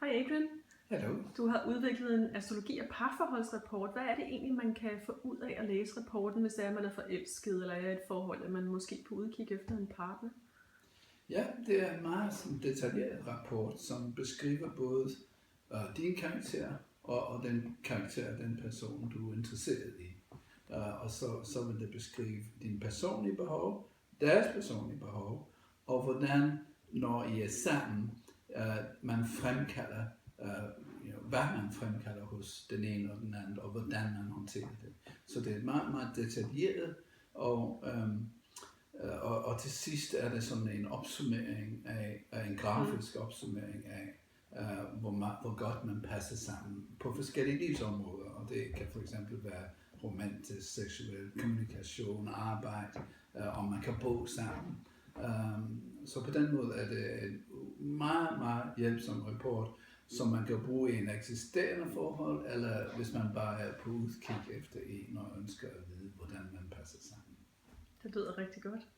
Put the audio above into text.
Hej Adrian. Hallo. Du har udviklet en astrologi- og parforholdsrapport. Hvad er det egentlig, man kan få ud af at læse rapporten, hvis det er, man er forelsket eller er i et forhold, at man måske på udkig efter en partner? Ja, det er en meget sådan, detaljeret rapport, som beskriver både din karakter og den karakter, den person, du er interesseret i. Og så vil det beskrive dine personlige behov, deres personlige behov, og hvordan, når I er sammen, man fremkalder, hvad man fremkalder hos den ene og den anden, og hvordan man håndterer det. Så det er meget, meget detaljeret, og til sidst er det sådan en opsummering af en grafisk opsummering af, hvor godt man passer sammen på forskellige livsområder. Og det kan for eksempel være romantisk, seksuel, kommunikation, arbejde, om man kan bo sammen. Så på den måde er det en meget, meget hjælpsom rapport, som man kan bruge i en eksisterende forhold, eller hvis man bare er på udkig efter en og ønsker at vide, hvordan man passer sammen. Det lyder rigtig godt.